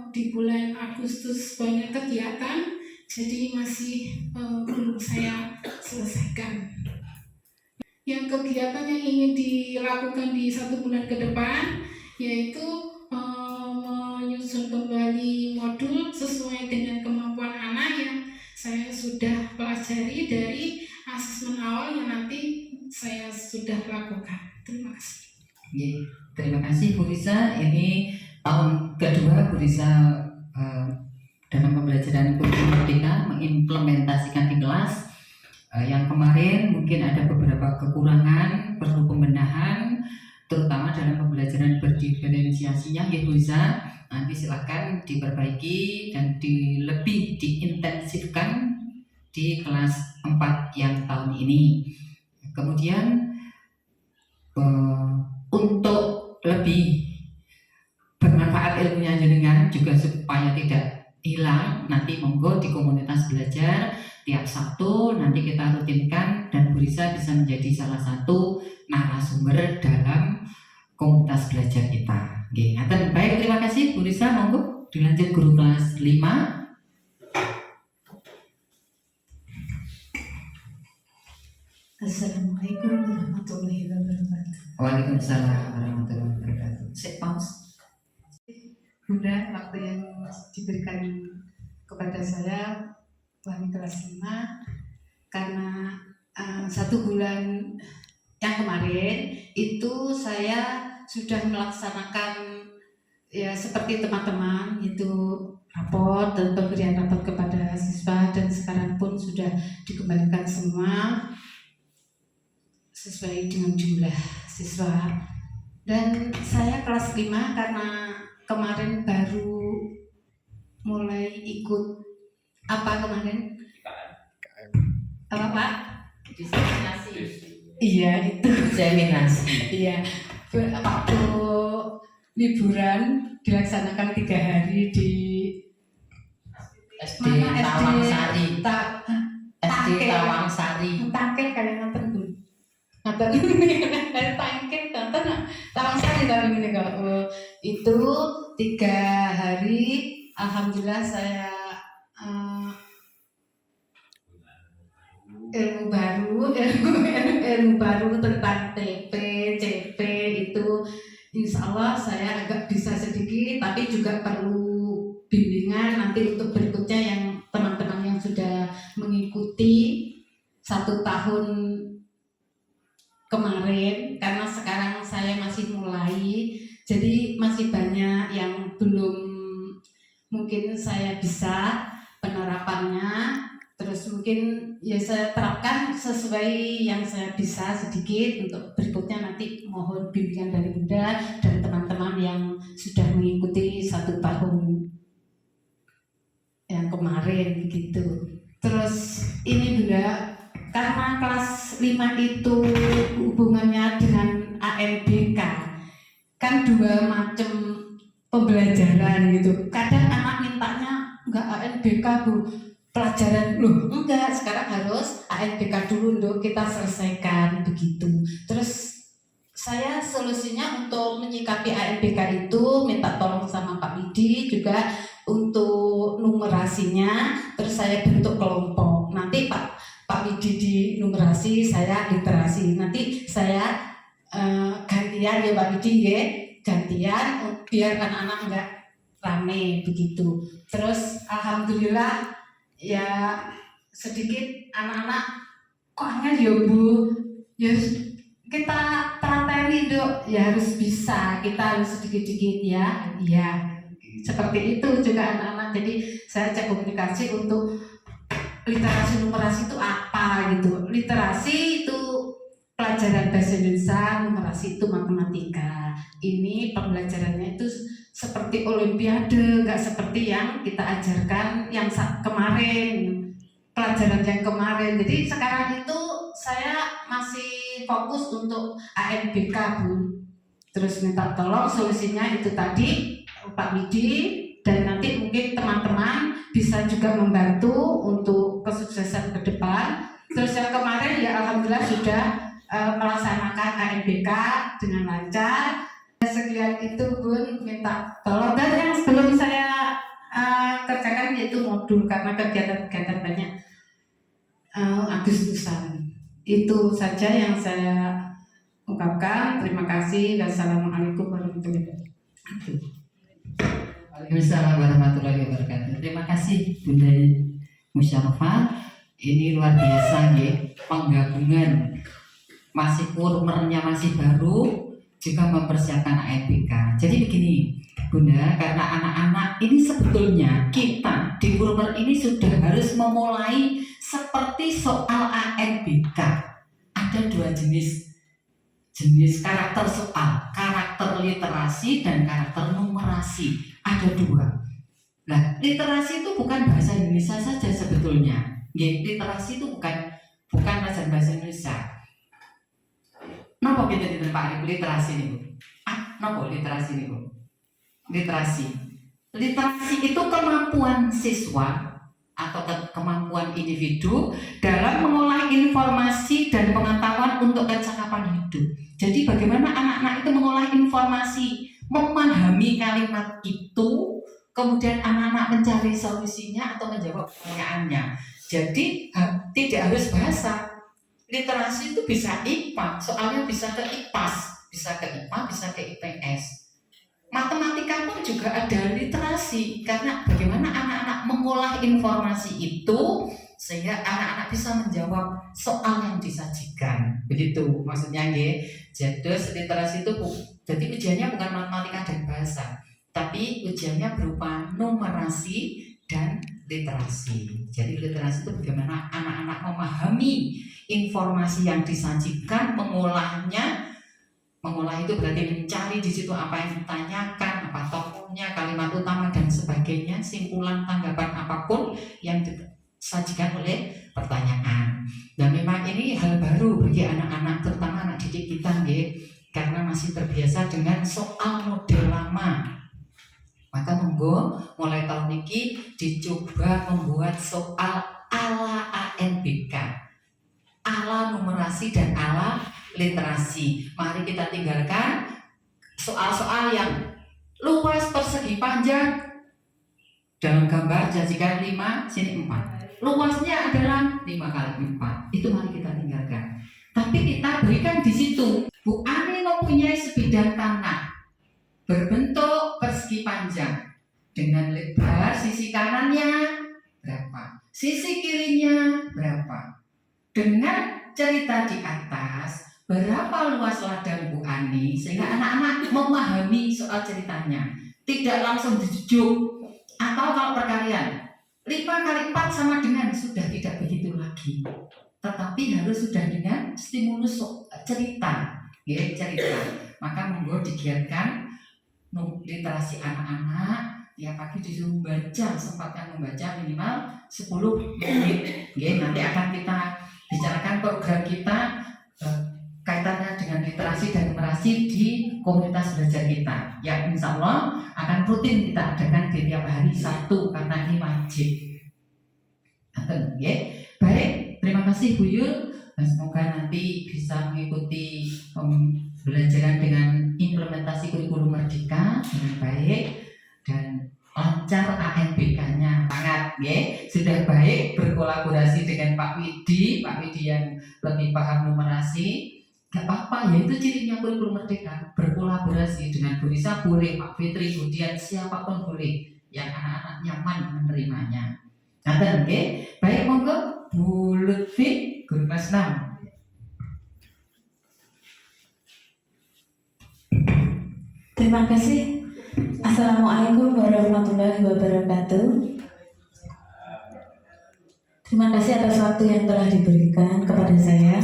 S7: di bulan Agustus banyak kegiatan, jadi masih belum saya selesaikan. Yang kegiatan yang ingin dilakukan di 1 bulan ke depan yaitu menyusun kembali modul sesuai dengan kemampuan anak yang saya sudah pelajari dari asesmen awal yang nanti saya sudah lakukan. Terima kasih.
S1: Oke, terima kasih Bu Risa. Ini tahun kedua Bu Risa dalam pembelajaran kurikulum merdeka mengimplementasikan di kelas. Yang kemarin mungkin ada beberapa kekurangan, perlu pembenahan, terutama dalam pembelajaran berdiferensiasinya, ya Bu Risa. Nanti silakan diperbaiki dan lebih diintensifkan di kelas 4 yang tahun ini. Kemudian untuk lebih bermanfaat ilmunya jenengan juga supaya tidak hilang, nanti monggo di komunitas belajar tiap Sabtu nanti kita rutinkan dan Bu Risa bisa menjadi salah satu narasumber dalam komunitas belajar kita. Oke, ngaten. Baik, terima kasih Bu Risa. Monggo dilanjut guru kelas 5.
S8: Assalamualaikum warahmatullahi wabarakatuh.
S1: Waalaikumsalam warahmatullahi wabarakatuh. Set pause.
S8: Bunda, waktu yang diberikan kepada saya wali kelas 5 karena 1 bulan yang kemarin itu saya sudah melaksanakan ya seperti teman-teman itu raport dan pemberian raport kepada siswa, dan sekarang pun sudah dikembalikan semua sesuai dengan jumlah siswa. Dan saya kelas 5 karena kemarin baru mulai ikut apa kemarin? Apa Pak?
S1: Diseminasi.
S8: Iya itu.
S1: Diseminasi.
S8: Iya. Waktu liburan dilaksanakan 3 hari di
S1: SD Tawangsari. SD
S8: Tangkel.
S1: Tawangsari.
S8: Tangkel kalian nonton Bu. Nonton dari Tangkel nonton Tawangsari tapi ini kok. Itu 3 hari alhamdulillah saya ilmu baru tentang TP, CP itu insya Allah saya agak bisa sedikit, tapi juga perlu bimbingan nanti untuk berikutnya yang teman-teman yang sudah mengikuti 1 tahun kemarin, karena sekarang saya masih mulai, jadi masih banyak yang belum mungkin saya bisa penerapannya. Terus mungkin ya saya terapkan sesuai yang saya bisa sedikit, untuk berikutnya nanti mohon bimbingan dari Bunda dan teman-teman yang sudah mengikuti 1 tahun yang kemarin gitu. Terus ini Bunda, karena kelas 5 itu hubungannya dengan ANBK, kan 2 macam pembelajaran gitu. Kadang anak mintanya enggak ANBK Bu, pelajaran loh enggak, sekarang harus ANBK dulu untuk kita selesaikan begitu. Terus saya solusinya untuk menyikapi ANBK itu minta tolong sama Pak Widi juga untuk numerasinya, terus saya bentuk kelompok. Nanti Pak Widi di numerasi, saya literasi. Nanti saya gantian ya Pak Widi ya, gantian biar anak-anak enggak rame begitu. Terus alhamdulillah ya sedikit anak-anak kok angel ya Bu, ya kita terateni Dok, ya harus bisa, kita harus sedikit-sedikit ya, iya seperti itu juga anak-anak. Jadi saya cek komunikasi untuk literasi numerasi itu apa gitu. Literasi itu pelajaran bahasa Indonesia, numerasi itu matematika. Ini pembelajarannya itu seperti seperti olimpiade, nggak seperti yang kita ajarkan yang kemarin, pelajaran yang kemarin. Jadi sekarang itu saya masih fokus untuk ANBK, Bu. Terus minta tolong solusinya itu tadi Pak Widi, dan nanti mungkin teman-teman bisa juga membantu untuk kesuksesan ke depan. Terus yang kemarin ya alhamdulillah sudah melaksanakan ANBK dengan lancar. Sekian itu Bun, minta tolong. Dan yang sebelum saya kerjakan yaitu modul, karena kegiatan-kegiatan banyak Agustusan. Itu saja yang saya ungkapkan. Terima kasih. Wassalamualaikum warahmatullahi wabarakatuh.
S1: Waalaikumsalam warahmatullahi wabarakatuh. Terima kasih Bunda Musyarafah. Ini luar biasa ya, penggabungan masih kurmernya masih baru juga mempersiapkan ANBK. Jadi begini Bunda, karena anak-anak ini sebetulnya kita di kurmer ini sudah harus memulai seperti soal ANBK. Ada dua jenis karakter soal, karakter literasi dan karakter numerasi. Ada dua. Nah, literasi itu bukan bahasa Indonesia saja sebetulnya. Ya, literasi itu bukan bahasa Indonesia. Napa kita di tempat literasi ini, Bu? Napa literasi ini, Bu? Literasi itu kemampuan siswa atau kemampuan individu dalam mengolah informasi dan pengetahuan untuk kecakapan hidup. Jadi bagaimana anak-anak itu mengolah informasi, memahami kalimat itu, kemudian anak-anak mencari solusinya atau menjawab pertanyaannya. Jadi tidak harus bahasa. Literasi itu bisa IPA, soalnya bisa ke IPAS, bisa ke IPA, bisa ke IPS. Matematika pun juga ada literasi, karena bagaimana anak-anak mengolah informasi itu sehingga anak-anak bisa menjawab soal yang disajikan. Begitu maksudnya nggih. Jadi literasi itu jadi ujiannya bukan matematika dan bahasa, tapi ujiannya berupa numerasi dan literasi. Jadi literasi itu bagaimana anak-anak memahami informasi yang disajikan, mengolahnya. Mengolah itu berarti mencari di situ apa yang ditanyakan, apa tokohnya, kalimat utama dan sebagainya, simpulan, tanggapan apapun yang disajikan oleh pertanyaan. Dan memang ini hal baru bagi anak-anak, terutama anak didik kita, karena masih terbiasa dengan soal model lama. Maka monggo mulai tahun ini dicoba membuat soal ala ANBK, ala numerasi dan ala literasi. Mari kita tinggalkan soal-soal yang luas, persegi, panjang. Dalam gambar jadikan 5, sini 4. Luasnya adalah 5 kali 4. Itu mari kita tinggalkan. Tapi kita berikan di situ, Bu Ani mempunyai sebidang tanah berbentuk persegi panjang dengan lebar sisi kanannya berapa, sisi kirinya berapa. Dengan cerita di atas berapa luas ladang Bu Ani, sehingga anak-anak memahami soal ceritanya, tidak langsung dijujuk. Atau kalau perkalian 5 kali 4 sama dengan, sudah tidak begitu lagi, tetapi harus sudah dengan stimulus cerita, ya, cerita. Maka monggo digiatkan literasi anak-anak. Tiap pagi disuruh membaca, sempatkan membaca minimal 10 menit. Ya, nanti akan kita bicarakan program kita kaitannya dengan literasi dan numerasi di komunitas belajar kita. Ya, insya Allah akan rutin kita adakan di tiap hari Sabtu karena ini wajib. Ya. Baik, terima kasih Bu Yul. Semoga nanti bisa mengikuti pembelajaran dengan implementasi kurikulum Merdeka dengan baik dan lancar ANBK-nya sangat, ya. Sudah baik berkolaborasi dengan Pak Widi yang lebih paham numerasi. Gak apa-apa, ya itu cirinya kurikulum Merdeka, berkolaborasi dengan Bu Risa boleh, Pak Fitri, Budian, siapapun boleh yang anak-anak nyaman menerimanya. Nah, okay. Baik, monggo Bu Lutfi, guru kelas 6.
S9: Terima kasih. Assalamualaikum warahmatullahi wabarakatuh. Terima kasih atas waktu yang telah diberikan kepada saya.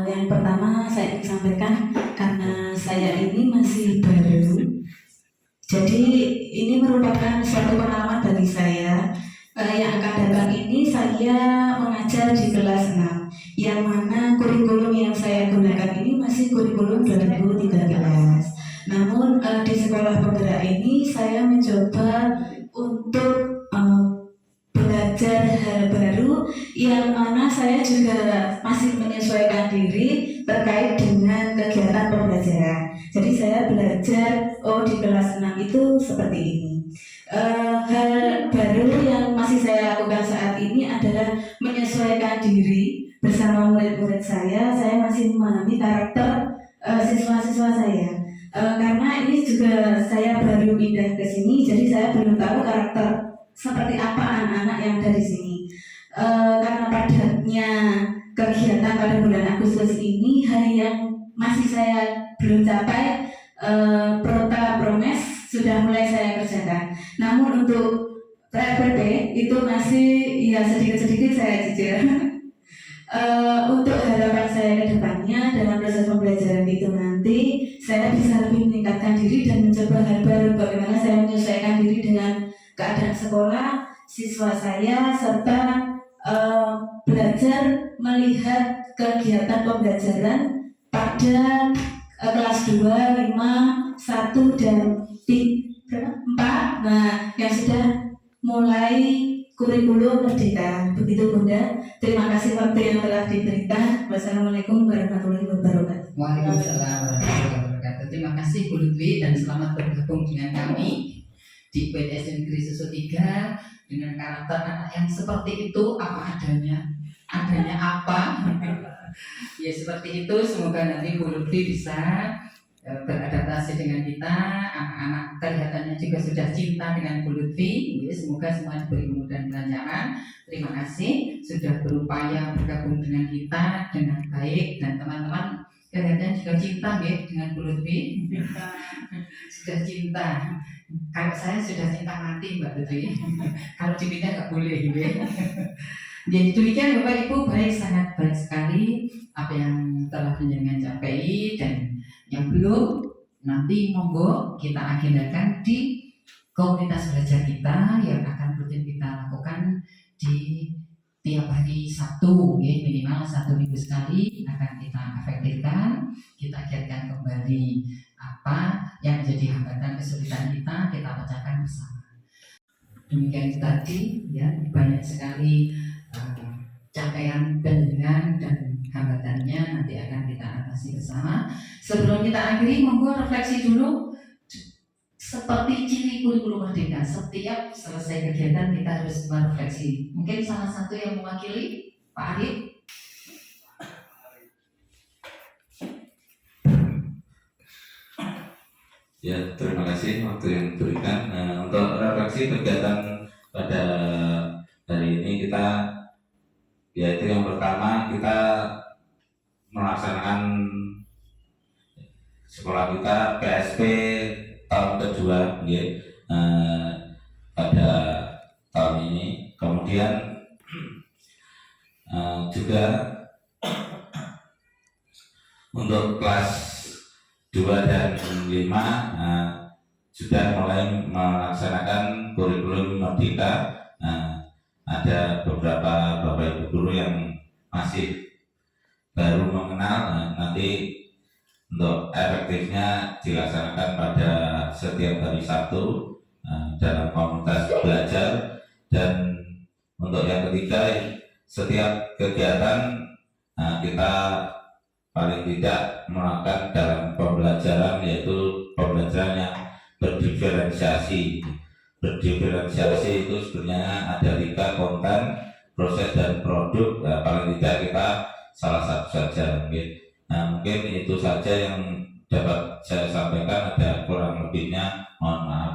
S9: Yang pertama saya ingin sampaikan, karena saya ini masih baru, Jadi ini merupakan suatu pengalaman bagi saya. Yang akan datang ini saya mengajar di kelas 6, yang mana kurikulum yang saya gunakan ini masih kurikulum 2013. Namun di sekolah penggerak ini saya mencoba untuk belajar hal baru, yang mana saya juga masih menyesuaikan diri terkait dengan kegiatan pembelajaran. Jadi saya belajar di kelas 6 itu seperti ini. Hal baru yang masih saya lakukan saat ini adalah menyesuaikan diri bersama murid-murid saya. Saya masih memahami karakter siswa-siswa saya. Karena ini juga saya baru pindah ke sini, jadi saya belum tahu karakter seperti apa anak-anak yang ada di sini. Karena padatnya kegiatan pada bulan Agustus ini, hal yang masih saya belum capai, promes sudah mulai saya kerjakan. Namun untuk PRPP itu masih ya sedikit-sedikit saya cicil. Untuk harapan saya ke depannya dalam proses pembelajaran itu nanti saya bisa lebih meningkatkan diri dan mencoba hal baru, bagaimana saya menyesuaikan diri dengan keadaan sekolah, siswa saya, serta belajar melihat kegiatan pembelajaran pada kelas 2, 5, 1, dan 4. Nah, yang sudah mulai kurikulum merdeka. Begitu Bunda. Terima kasih waktu yang telah diberikan. Wassalamualaikum warahmatullahi wabarakatuh.
S1: Waalaikumsalam warahmatullahi wabarakatuh. Terima kasih Bu Lutfi dan selamat bergabung dengan kami di PTS Negeri Susu 3 dengan karakter anak yang seperti itu, apa adanya apa ya seperti itu. Semoga nanti Bu Lutfi bisa beradaptasi dengan kita. Anak-anak kelihatannya juga sudah cinta dengan Bu Lutfi. Ya, semoga semua diberi kemudahan kelancaran. Terima kasih sudah berupaya bergabung dengan kita dengan baik, dan teman-teman kelihatannya juga cinta ya dengan Bu Lutfi. Sudah cinta. Kalau saya sudah cinta mati Mbak Lutfi. Kalau dipindah nggak boleh gitu ya. Jadi demikian Bapak Ibu, baik, sangat baik sekali apa yang telah penjenengan capai, dan yang belum nanti monggo kita agendakan di komunitas belajar kita yang akan rutin kita lakukan di tiap hari Sabtu ya, minimal 1 minggu sekali akan kita efektifkan. Kita giatkan kembali apa yang menjadi hambatan kesulitan kita pecahkan bersama. Demikian tadi ya, banyak sekali capaian penjenengan dan hambatannya nanti akan kita atasi bersama. Sebelum kita akhiri, monggo refleksi dulu. Seperti ciri kurikulum merdeka, setiap selesai kegiatan kita harus merefleksi. Mungkin salah satu yang mewakili, Pak Arif.
S5: Ya, terima kasih waktu yang diberikan. Untuk refleksi kegiatan pada hari ini kita, yaitu yang pertama kita melaksanakan sekolah kita PSP tahun kedua ya, pada tahun ini. Kemudian juga untuk kelas 2 dan 5 sudah mulai melaksanakan kurikulum merdeka. Ada beberapa Bapak Ibu guru yang masih baru mengenal. Nanti untuk efektifnya dilaksanakan pada setiap hari Sabtu dalam komunitas belajar. Dan untuk yang ketiga, setiap kegiatan kita paling tidak melakukan dalam pembelajaran, yaitu pembelajaran yang berdiferensiasi. Berdiferensiasi itu sebenarnya ada 3, konten, proses, dan produk. Paling tidak kita salah satu saja mungkin. Mungkin itu saja yang dapat saya sampaikan. Ada kurang lebihnya mohon maaf.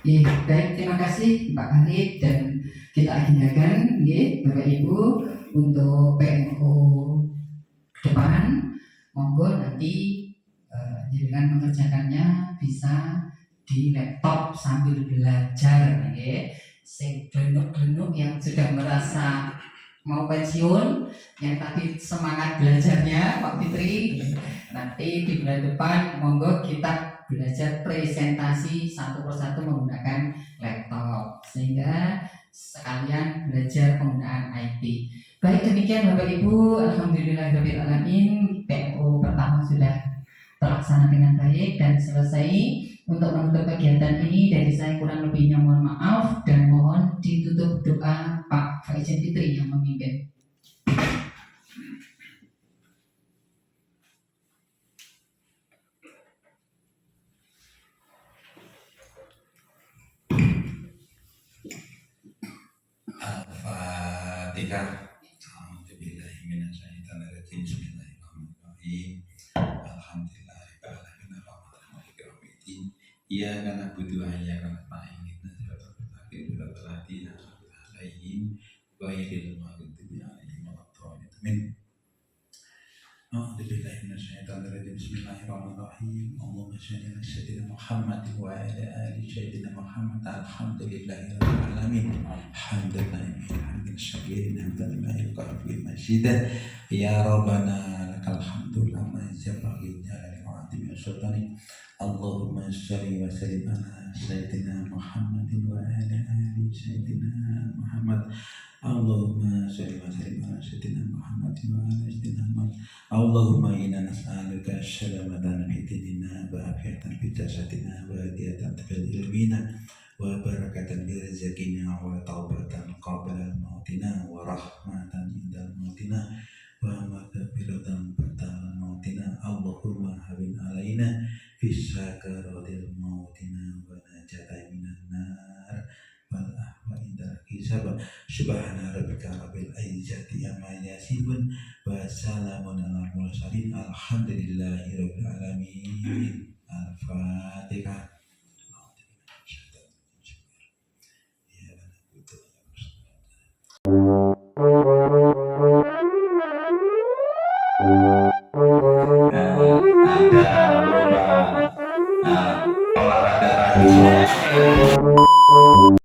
S1: Ya, baik, terima kasih Pak Arif, dan kita agendakan ya Bapak Ibu untuk PMO ke depan. Monggo nanti dengan mengerjakannya bisa di laptop sambil belajar ya. Sing glenuk-glenuk yang sudah merasa mau pensiun, yang tadi semangat belajarnya Pak Fitri, nanti di bulan depan monggo kita belajar presentasi satu persatu menggunakan laptop, sehingga sekalian belajar penggunaan IT. Baik, demikian Bapak Ibu, alhamdulillahirobbilalamin, PO pertama sudah terlaksana dengan baik dan selesai. Untuk menutup kegiatan ini dari saya kurang lebihnya mohon maaf dan mohon ditutup doa Pak Faizin Fitri yang memimpin.
S10: Al-Fatihah. A'udzubillahi minasyaitonirrajim. Bismillahirrahmanirrahim. Alhamdulillahirabbil alamin arrahmanir rahim. Iyyaka na'budu wa iyyaka nasta'in. Ihdinas siratal mustaqim. Ghairil maghdubi 'alaihim waladdallin. A'udzubillahi minasyaitonirrajim. Bismillahirrahmanirrahim. Allahumma shalli ala sayyidina Muhammad wa ala ali sayyidina Muhammad. Alhamdulillahirabbil alamin. Hamdan syakirin hamdan lima yuqarrib masjidah. Ya Rabbana lakal hamdu lama yanbaghi jalali wa'atim sultani. Allahumma shalli wa sallim ala sayyidina Muhammadin wa ala ali sayyidina Muhammad. Allahumma shalli wa sallim ala sayyidina Muhammadin wa ala sayyidina Muhammad. Allahumma inna nas'aluka assalamatan fi dinina wa afiyatan fi jasadina wa hadiyatan fil ilmina wa barakatan bi rizqina wa taubatan qabla mautina wa rahmatan indal mautina wa maghfiratan ba'da mautina. Allahumma hawin alaina fi sakaratil mautina wa najatan minan nar wal ahwa indal hisab. Subhana rabbika rabbil izzati amma yasifun wa salamun alal mursalin alhamdulillahi rabbil alamin. Al-Fatihah.
S5: Ada lomba olahraga tradisional.